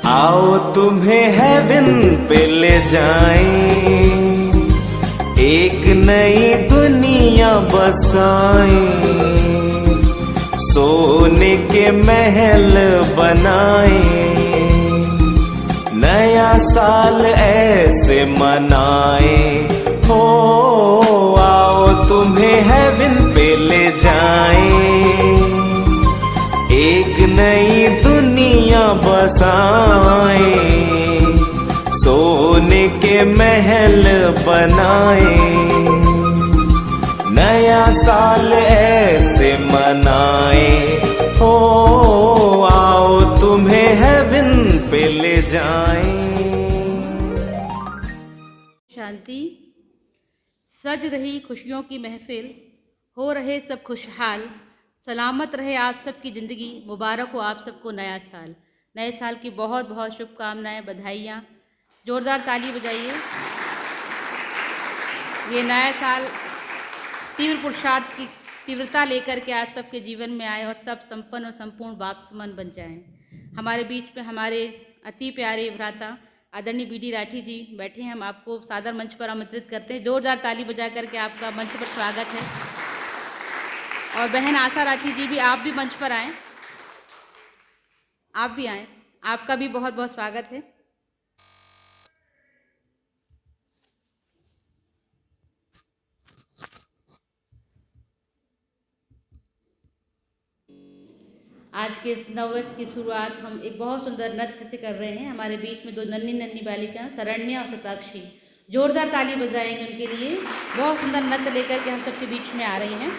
आओ तुम्हें हेवन पे ले जाएं, एक नई दुनिया बसाएं, सोने के महल बनाएं, नया साल ऐसे मनाएं। हो आओ तुम्हें हेवन पे ले जाएं, एक नई दुनिया बसाएं, सोने के महल बनाएं, नया साल ऐसे मनाएं। हो आओ तुम्हें हेवन पे ले जाएं। शांति। सज रही खुशियों की महफिल, हो रहे सब खुशहाल, सलामत रहे आप सबकी ज़िंदगी, मुबारक हो आप सबको नया साल। नए साल की बहुत बहुत शुभकामनाएं, बधाइयाँ। ज़ोरदार ताली बजाइए। ये नया साल तीव्र पुरुषार्थ की तीव्रता लेकर के आप सबके जीवन में आए और सब संपन्न और संपूर्ण बाप समान बन जाएं। हमारे बीच में हमारे अति प्यारे भ्राता आदरणीय बी.डी. राठी जी बैठे हैं। हम आपको सादर मंच पर आमंत्रित करते हैं। जोरदार ताली बजा करके आपका मंच पर स्वागत है। और बहन आशा राठी जी भी, आप भी मंच पर आएँ, आप भी आएँ, आपका भी बहुत बहुत स्वागत है। आज के इस नववर्ष की शुरुआत हम एक बहुत सुंदर नृत्य से कर रहे हैं। हमारे बीच में दो नन्ही नन्ही बालिका शरण्या और शताक्षी, जोरदार ताली बजाएंगे उनके लिए। बहुत सुंदर नृत्य लेकर के हम सबके बीच में आ रही हैं।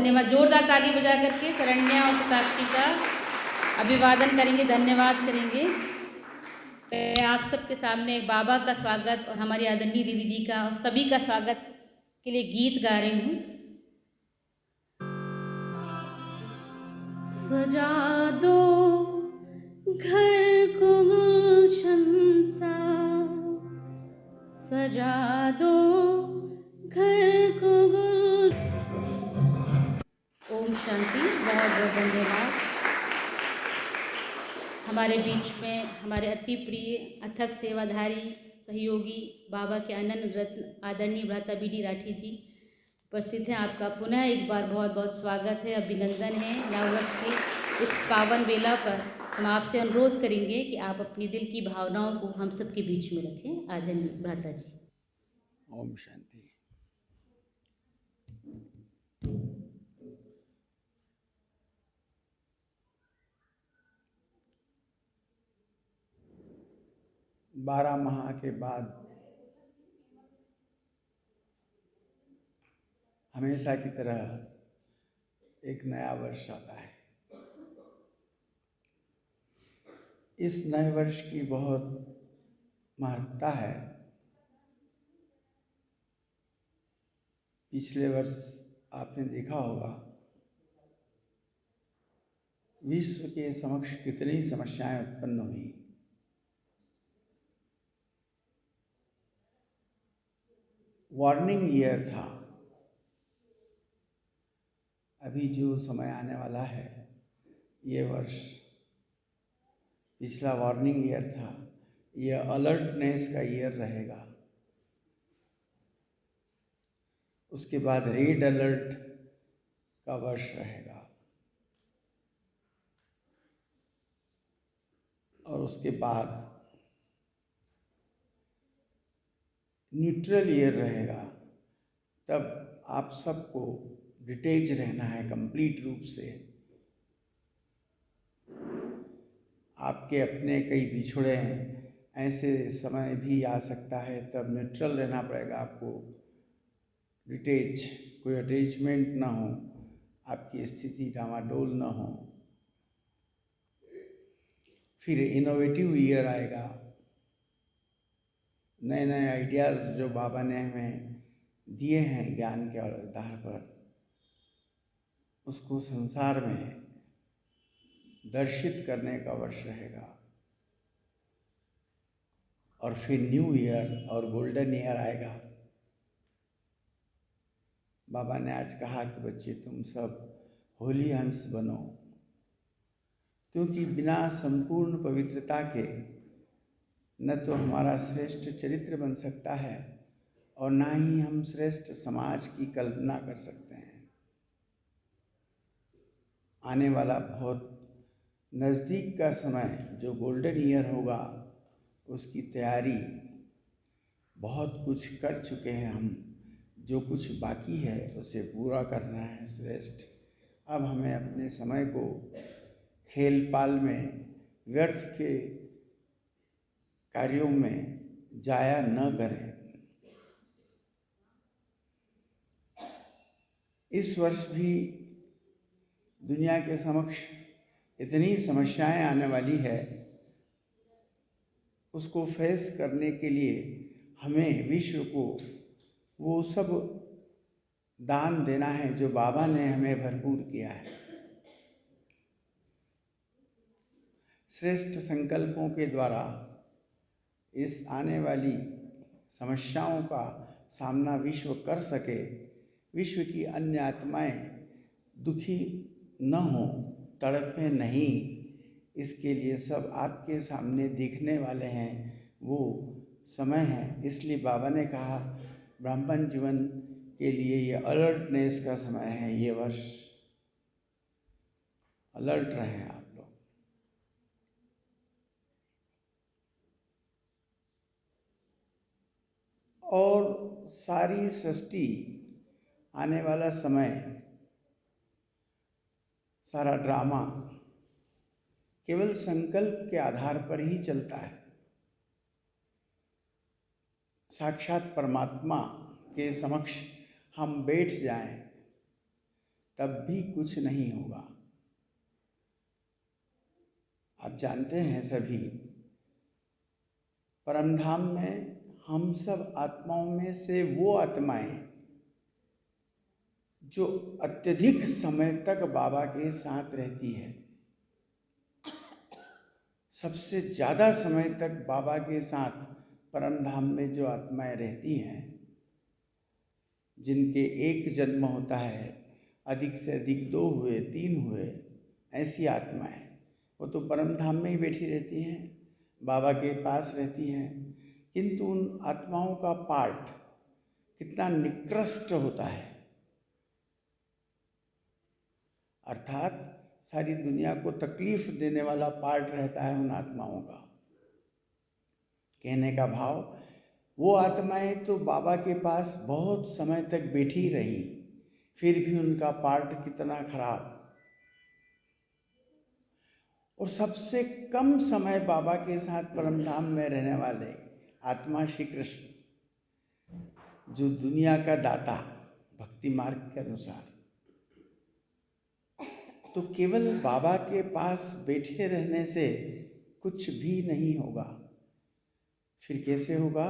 धन्यवाद। जोरदार ताली बजा करके शरण्या और शताक्षी का अभिवादन करेंगे, धन्यवाद करेंगे। मैं आप सबके सामने बाबा का स्वागत और हमारी आदरणीय दीदी जी का और सभी का स्वागत के लिए गीत गा रही हूँ। सजा दो घर को गुलशन सा, सजा दो घर को गुल। ओम शांति। बहुत बहुत धन्यवाद। हमारे बीच में हमारे अति प्रिय अथक सेवाधारी सहयोगी बाबा के अनन्य रत्न आदरणीय भ्राता BD राठी जी उपस्थित हैं। आपका पुनः एक बार बहुत बहुत स्वागत है, अभिनंदन है। नववर्ष के इस पावन वेला पर हम आपसे अनुरोध करेंगे कि आप अपनी दिल की भावनाओं को हम सबके बीच में रखें। आदरणीय भ्राता जी। ओम शांति। बारह माह के बाद हमेशा की तरह एक नया वर्ष आता है। इस नए वर्ष की बहुत महत्ता है। पिछले वर्ष आपने देखा होगा विश्व के समक्ष कितनी समस्याएं उत्पन्न हुई। वार्निंग ईयर था। अभी जो समय आने वाला है, ये वर्ष पिछला वार्निंग ईयर था, ये अलर्टनेस का ईयर रहेगा। उसके बाद रेड अलर्ट का वर्ष रहेगा और उसके बाद न्यूट्रल ईयर रहेगा। तब आप सबको डिटेच रहना है कंप्लीट रूप से। आपके अपने कई बिछड़े हैं, ऐसे समय भी आ सकता है, तब न्यूट्रल रहना पड़ेगा आपको। डिटेच, कोई अटैचमेंट ना हो, आपकी स्थिति डामाडोल ना हो। फिर इनोवेटिव ईयर आएगा। नए नए आइडियाज़ जो बाबा ने हमें दिए हैं ज्ञान के आधार पर, उसको संसार में दर्शित करने का वर्ष रहेगा। और फिर न्यू ईयर और गोल्डन ईयर आएगा। बाबा ने आज कहा कि बच्चे तुम सब होली हंस बनो, क्योंकि बिना संपूर्ण पवित्रता के न तो हमारा श्रेष्ठ चरित्र बन सकता है और ना ही हम श्रेष्ठ समाज की कल्पना कर सकते हैं। आने वाला बहुत नज़दीक का समय जो गोल्डन ईयर होगा, उसकी तैयारी बहुत कुछ कर चुके हैं हम। जो कुछ बाकी है उसे पूरा करना है श्रेष्ठ। अब हमें अपने समय को खेल पाल में व्यर्थ के कार्यों में जाया न करें। इस वर्ष भी दुनिया के समक्ष इतनी समस्याएं आने वाली है, उसको फेस करने के लिए हमें विश्व को वो सब दान देना है जो बाबा ने हमें भरपूर किया है। श्रेष्ठ संकल्पों के द्वारा इस आने वाली समस्याओं का सामना विश्व कर सके, विश्व की अन्य आत्माएं दुखी न हो, तड़पे नहीं, इसके लिए सब आपके सामने दिखने वाले हैं। वो समय है। इसलिए बाबा ने कहा ब्राह्मण जीवन के लिए ये अलर्टनेस का समय है। ये वर्ष अलर्ट रहें आप लोग। और सारी सृष्टि, आने वाला समय, सारा ड्रामा केवल संकल्प के आधार पर ही चलता है। साक्षात परमात्मा के समक्ष हम बैठ जाएं, तब भी कुछ नहीं होगा। आप जानते हैं सभी, परमधाम में हम सब आत्माओं में से वो आत्माएं जो अत्यधिक समय तक बाबा के साथ रहती है, सबसे ज़्यादा समय तक बाबा के साथ परमधाम में जो आत्माएं रहती हैं, जिनके एक जन्म होता है, अधिक से अधिक 2 हुए 3 हुए, ऐसी आत्माएं वो तो परमधाम में ही बैठी रहती हैं, बाबा के पास रहती हैं। किंतु उन आत्माओं का पार्ट कितना निकृष्ट होता है, अर्थात सारी दुनिया को तकलीफ देने वाला पार्ट रहता है उन आत्माओं का। कहने का भाव, वो आत्माएं तो बाबा के पास बहुत समय तक बैठी रही, फिर भी उनका पार्ट कितना खराब। और सबसे कम समय बाबा के साथ परमधाम में रहने वाले आत्मा श्री कृष्ण, जो दुनिया का दाता भक्ति मार्ग के अनुसार, तो केवल बाबा के पास बैठे रहने से कुछ भी नहीं होगा। फिर कैसे होगा?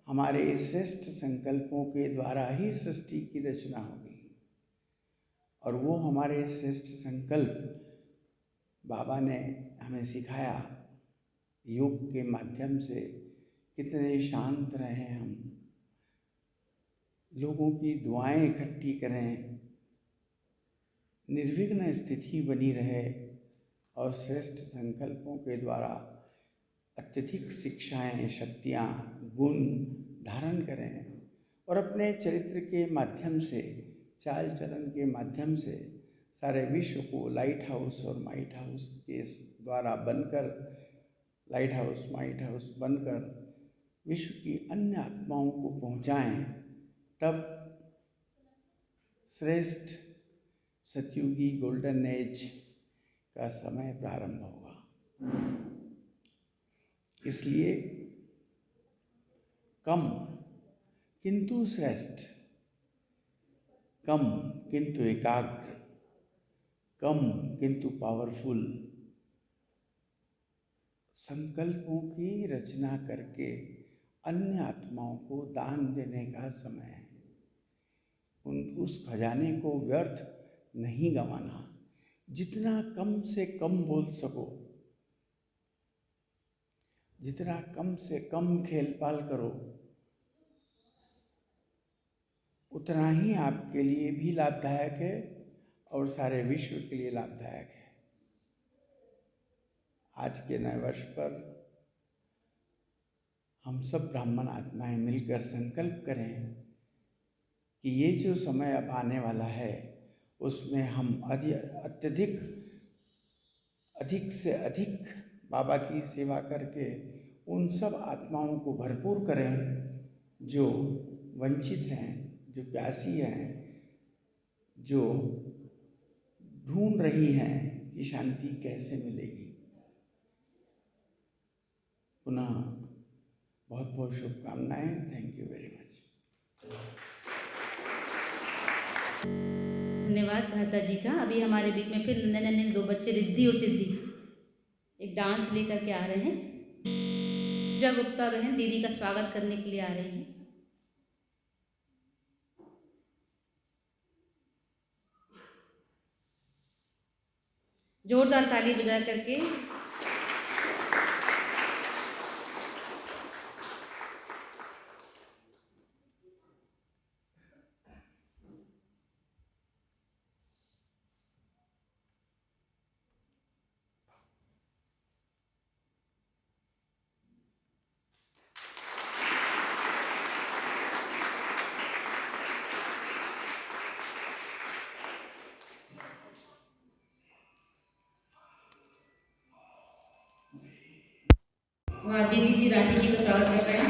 हमारे श्रेष्ठ संकल्पों के द्वारा ही सृष्टि की रचना होगी। और वो हमारे श्रेष्ठ संकल्प बाबा ने हमें सिखाया, योग के माध्यम से कितने शांत रहें हम, लोगों की दुआएं इकट्ठी करें, निर्विघ्न स्थिति बनी रहे और श्रेष्ठ संकल्पों के द्वारा अत्यधिक शिक्षाएं, शक्तियाँ, गुण धारण करें और अपने चरित्र के माध्यम से, चाल चलन के माध्यम से सारे विश्व को लाइट हाउस और माइट हाउस के द्वारा बनकर, लाइट हाउस माइट हाउस बनकर विश्व की अन्य आत्माओं को पहुँचाएं। तब श्रेष्ठ सतयुगी गोल्डन एज का समय प्रारंभ होगा। इसलिए कम किंतु श्रेष्ठ, कम किंतु एकाग्र, कम किंतु पावरफुल संकल्पों की रचना करके अन्य आत्माओं को दान देने का समय है। उस खजाने को व्यर्थ नहीं गंवाना। जितना कम से कम बोल सको, जितना कम से कम खेल पाल करो, उतना ही आपके लिए भी लाभदायक है और सारे विश्व के लिए लाभदायक है। आज के नए वर्ष पर हम सब ब्राह्मण आत्माएं मिलकर संकल्प करें कि ये जो समय अब आने वाला है, उसमें हम अधिक से अधिक बाबा की सेवा करके उन सब आत्माओं को भरपूर करें जो वंचित हैं, जो प्यासी हैं, जो ढूंढ रही हैं कि शांति कैसे मिलेगी। पुनः बहुत बहुत शुभकामनाएं। Thank you very much. धन्यवाद भ्राता जी का। अभी हमारे बीच में फिर नन्हे नन्हे 2 बच्चे रिद्धि और सिद्धि एक डांस लेकर के आ रहे हैं। पूजा गुप्ता बहन दीदी का स्वागत करने के लिए आ रही हैं। जोरदार ताली बजा करके वहाँ दीदी जी राठी जी का स्वागत कर रहे हैं।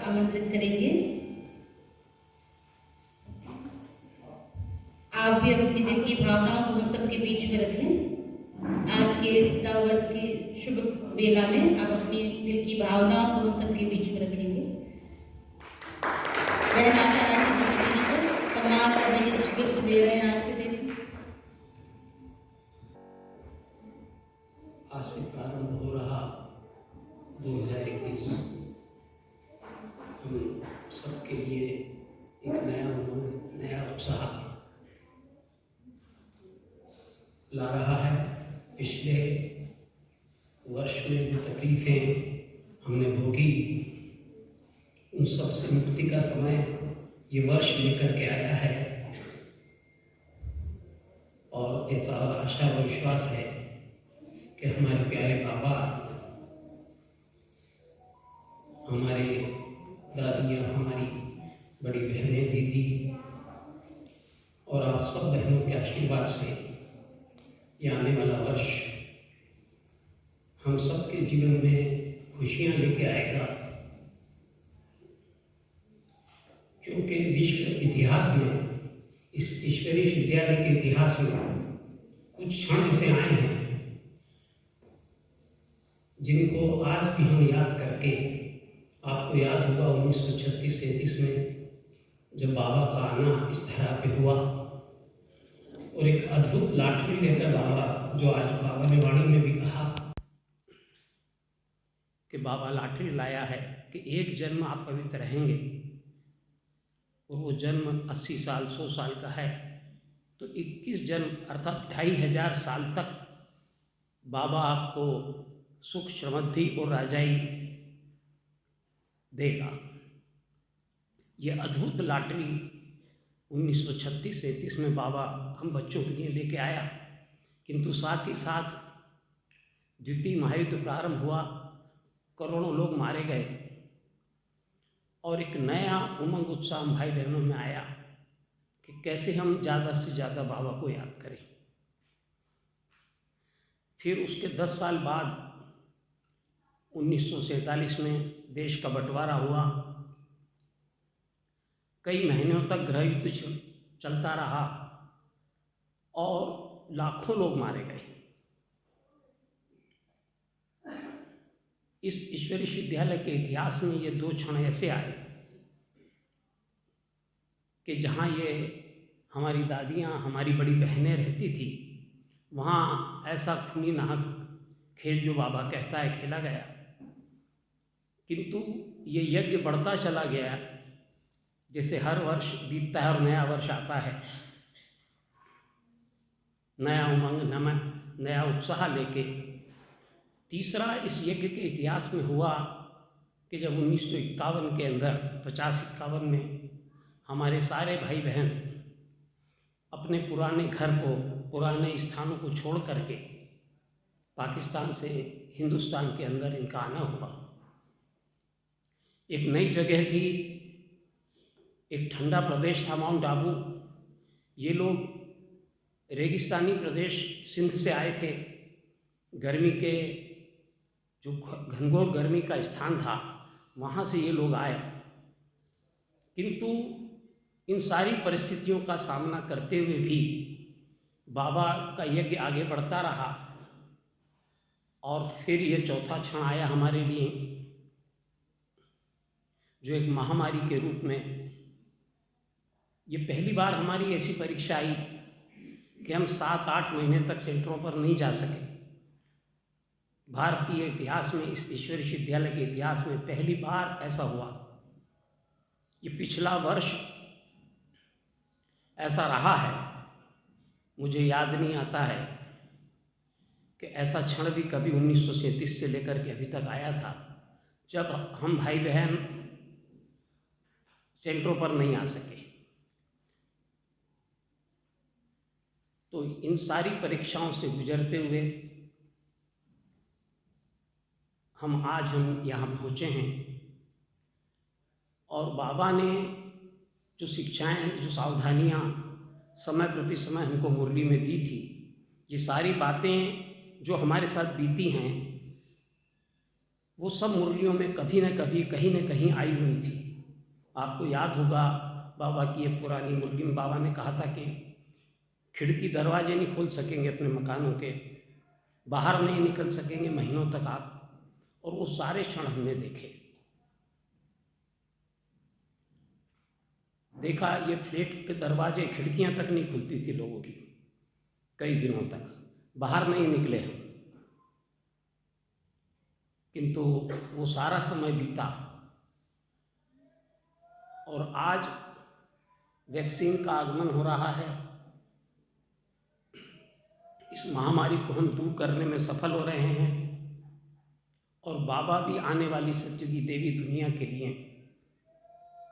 आमंत्रित करेंगे। आप भी अपनी दिल की भावनाओं को हम सबके बीच में रखें। आज के इस नव वर्ष की शुभ बेला में आप अपनी दिल की भावनाओं को हम सबके बीच में रखेंगे। बहन आशा राठी जी दीदी को सम्मान करने कुछ गिफ्ट दे रहे हैं आपके देखिए। आज से प्रारंभ हो रहा 2021 हम सबके लिए एक नया उमंग, नया उत्साह ला रहा है। पिछले वर्ष में जो तकलीफ़ें हमने भोगी, उन सब से मुक्ति का समय ये वर्ष लेकर के आया है और ऐसा आशा व विश्वास है कि हमारे प्यारे बाबा, हमारे दादियाँ, हमारी बड़ी बहनें, दीदी और आप सब बहनों के आशीर्वाद से ये आने वाला वर्ष हम सबके जीवन में खुशियाँ लेके आएगा। क्योंकि विश्व इतिहास में, इस ईश्वरीय विद्यालय के इतिहास में कुछ क्षण ऐसे आए हैं जिनको आज भी हम याद करके, आपको याद होगा 1936-37 में जब बाबा का आना इस धरा पे हुआ और एक अद्भुत लाटरी लेकर बाबा, जो आज बाबा ने वाणी में भी कहा कि बाबा लाटरी लाया है कि एक जन्म आप पवित्र रहेंगे, और वो जन्म 80 साल 100 साल का है, तो 21 जन्म अर्थात 2500 साल तक बाबा आपको सुख, समृद्धि और राजाई देगा। ये अद्भुत लॉटरी 1936-37 में बाबा हम बच्चों के लिए लेके आया। किंतु साथ ही साथ द्वितीय महायुद्ध प्रारंभ हुआ, करोड़ों लोग मारे गए और एक नया उमंग, उत्साह भाई बहनों में आया कि कैसे हम ज़्यादा से ज़्यादा बाबा को याद करें। फिर उसके 10 साल बाद 1947 में देश का बंटवारा हुआ। कई महीनों तक गृह युद्ध चलता रहा और लाखों लोग मारे गए। इस ईश्वरीय विद्यालय के इतिहास में ये 2 क्षण ऐसे आए कि जहाँ ये हमारी दादियाँ, हमारी बड़ी बहनें रहती थी, वहाँ ऐसा खूनी नाहक खेल जो बाबा कहता है खेला गया। किंतु ये यज्ञ बढ़ता चला गया, जैसे हर वर्ष बीतता है और नया वर्ष आता है, नया उमंग, नया उत्साह लेके। तीसरा इस यज्ञ के इतिहास में हुआ कि जब 1951 के अंदर 50-51 में हमारे सारे भाई बहन अपने पुराने घर को, पुराने स्थानों को छोड़ करके पाकिस्तान से हिंदुस्तान के अंदर इनका आना हुआ। एक नई जगह थी, एक ठंडा प्रदेश था माउंट आबू। ये लोग रेगिस्तानी प्रदेश सिंध से आए थे। गर्मी के जो घनघोर गर्मी का स्थान था, वहाँ से ये लोग आए। किंतु इन सारी परिस्थितियों का सामना करते हुए भी बाबा का यज्ञ आगे बढ़ता रहा और फिर ये चौथा क्षण आया हमारे लिए, जो एक महामारी के रूप में। ये पहली बार हमारी ऐसी परीक्षा आई कि हम 7-8 महीने तक सेंटरों पर नहीं जा सके। भारतीय इतिहास में, इस ईश्वरीय विद्यालय के इतिहास में पहली बार ऐसा हुआ। ये पिछला वर्ष ऐसा रहा है, मुझे याद नहीं आता है कि ऐसा क्षण भी कभी 1937 से लेकर के अभी तक आया था जब हम भाई बहन सेंटरों पर नहीं आ सके। तो इन सारी परीक्षाओं से गुजरते हुए हम यहाँ पहुँचे हैं और बाबा ने जो शिक्षाएं, जो सावधानियाँ समय प्रति समय हमको मुरली में दी थी, ये सारी बातें जो हमारे साथ बीती हैं, वो सब मुरलियों में कभी न कभी कहीं न कहीं आई हुई थी। आपको याद होगा बाबा की एक पुरानी मुरली में बाबा ने कहा था कि खिड़की दरवाजे नहीं खोल सकेंगे अपने मकानों के, बाहर नहीं निकल सकेंगे महीनों तक आप, और वो सारे क्षण हमने देखे। देखा ये फ्लैट के दरवाजे खिड़कियां तक नहीं खुलती थी लोगों की, कई दिनों तक बाहर नहीं निकले हम, किंतु वो सारा समय बीता और आज वैक्सीन का आगमन हो रहा है। इस महामारी को हम दूर करने में सफल हो रहे हैं और बाबा भी आने वाली सतयुगी देवी दुनिया के लिए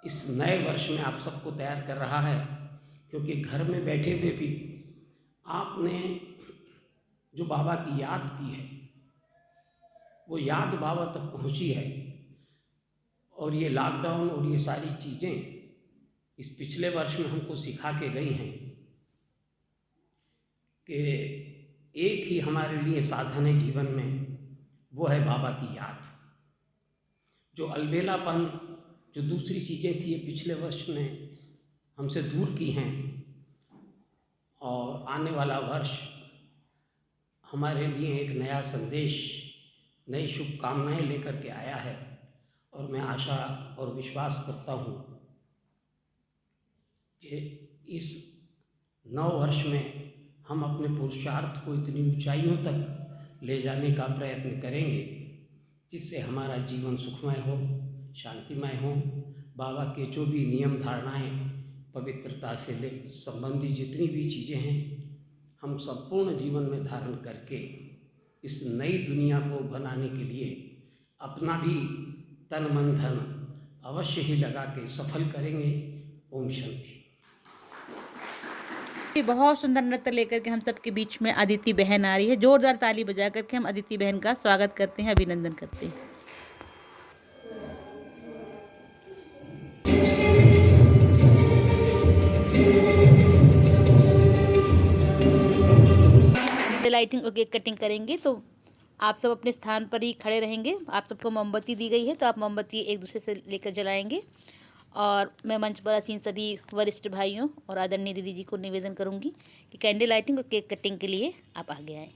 इस नए वर्ष में आप सबको तैयार कर रहा है, क्योंकि घर में बैठे हुए भी आपने जो बाबा की याद की है वो याद बाबा तक पहुंची है। और ये लॉकडाउन और ये सारी चीज़ें इस पिछले वर्ष में हमको सिखा के गई हैं कि एक ही हमारे लिए साधन है जीवन में, वो है बाबा की याद। जो अलबेलापन, जो दूसरी चीज़ें थी, ये पिछले वर्ष ने हमसे दूर की हैं और आने वाला वर्ष हमारे लिए एक नया संदेश, नई शुभकामनाएं लेकर के आया है। और मैं आशा और विश्वास करता हूँ कि इस नव वर्ष में हम अपने पुरुषार्थ को इतनी ऊंचाइयों तक ले जाने का प्रयत्न करेंगे जिससे हमारा जीवन सुखमय हो, शांतिमय हो। बाबा के जो भी नियम धारणाएं, पवित्रता से ले संबंधी जितनी भी चीज़ें हैं, हम संपूर्ण जीवन में धारण करके इस नई दुनिया को बनाने के लिए अपना भी तन मन धन अवश्य ही लगा के सफल करेंगे। ओम शांति। बहुत सुंदर नृत्य लेकर के हम सबके बीच में अदिति बहन आ रही है। जोरदार ताली बजा करके हम अदिति बहन का स्वागत करते हैं, अभिनंदन करते हैं। लाइटिंग और केक कटिंग करेंगे तो आप सब अपने स्थान पर ही खड़े रहेंगे। आप सबको मोमबत्ती दी गई है तो आप मोमबत्ती एक दूसरे से लेकर जलाएंगे। और मैं मंच पर आसीन सभी वरिष्ठ भाइयों और आदरणीय दीदी जी को निवेदन करूंगी कि कैंडल लाइटिंग और केक कटिंग के लिए आप आगे आएँ।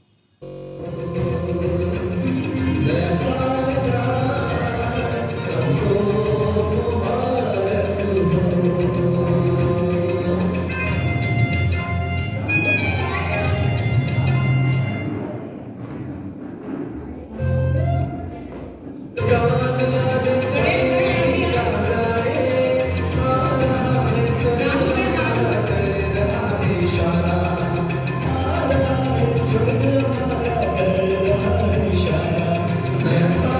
Yes.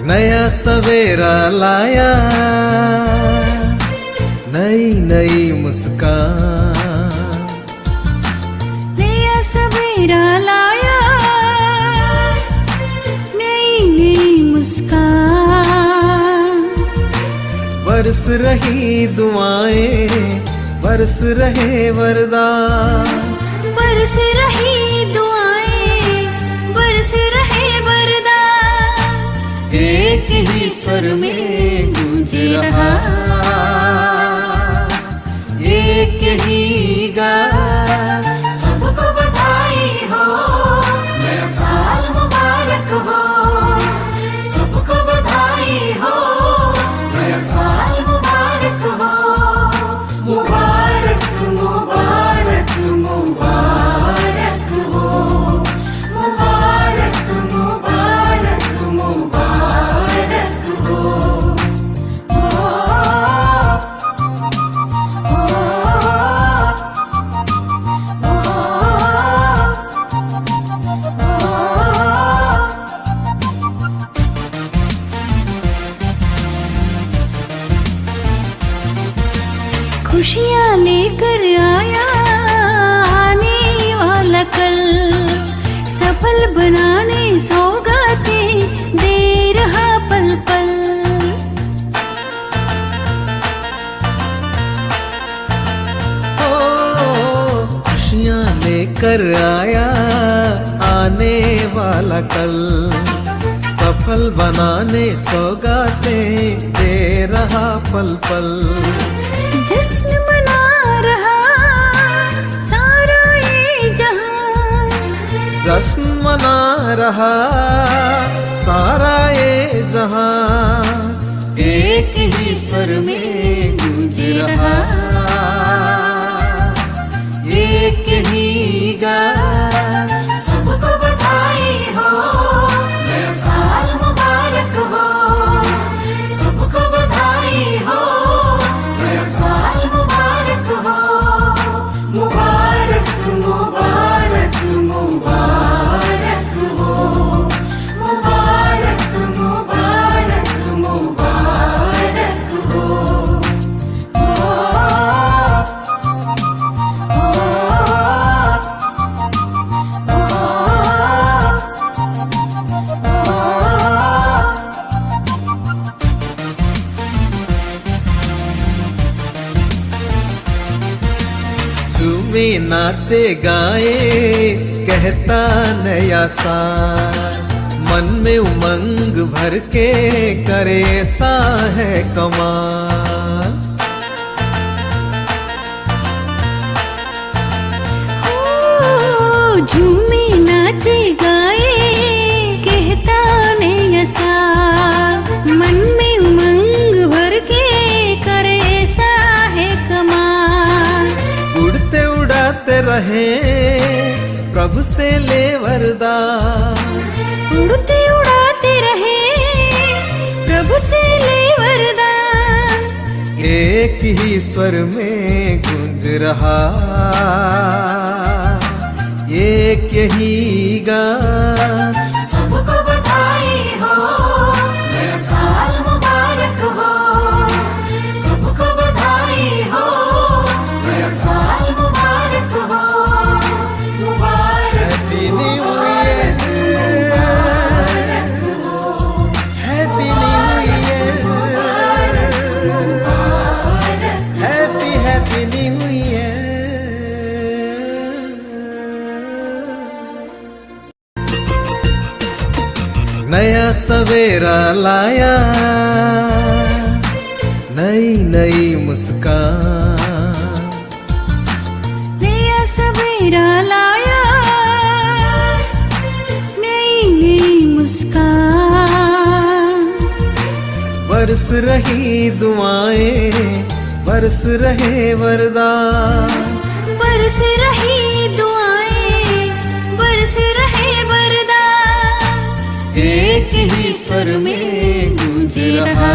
नया सवेरा लाया, नई नई मुस्कान। नया सवेरा लाया, नई नई मुस्कान। बरस रही दुआएं, बरस रहे वरदान। बरस रही दुआएं, बरस रहे वरदान। एक ही स्वर में गूंज रहा, एक ही गान। सबको बधाई हो, नया साल मुबारक हो। सबको बधाई हो, नया साल मुबारक हो। मुबारक मुबारक मुबारक हो। मुबारक मुबारक मुबारक हो। खुशियाँ लेकर आया आने वाला कल। सफल बनाने सौगातें दे रहा पल पल। ओ, खुशियाँ लेकर आया आने वाला कल। सफल बनाने सौगातें दे रहा पल पल। जश्न मना रहा सारा ये जहां। जश्न मना रहा सारा ये जहां। एक ही स्वर में गूंज रहा, एक ही गान। सबको बधाई हो, नया साल मुबारक हो। सबको बधाई हो, नया साल मुबारक हो। मुबारक मुबारक मुबारक हो। मुबारक मुबारक मुबारक हो। झूमे नाचे गाए कहता नया साल। मन में उमंग भर के करे ऐसा है कमाल। झूमे नाचे गाए कहता नया साल। मन में उमंग भर के करे ऐसा है कमाल। उड़ते उड़ाते रहे प्रभु से ले वरदान। उड़ते उड़ाते रहे प्रभु से ले वरदान। एक ही स्वर में गूंज रहा, एक ही गान। सबको बधाई हो, नया साल मुबारक हो। सबको बधाई हो, नया साल मुबारक हो। मुबारक happy new year, happy new year, happy happy new year. नया सवेरा लाया, नई नई मुस्कान। नया सवेरा लाया, नई नई मुस्कान। बरस रही दुआएं, बरस रहे वरदान। बरस रही दुआएं, बरस रहे वरदान। एक ही स्वर में गूंज रहा,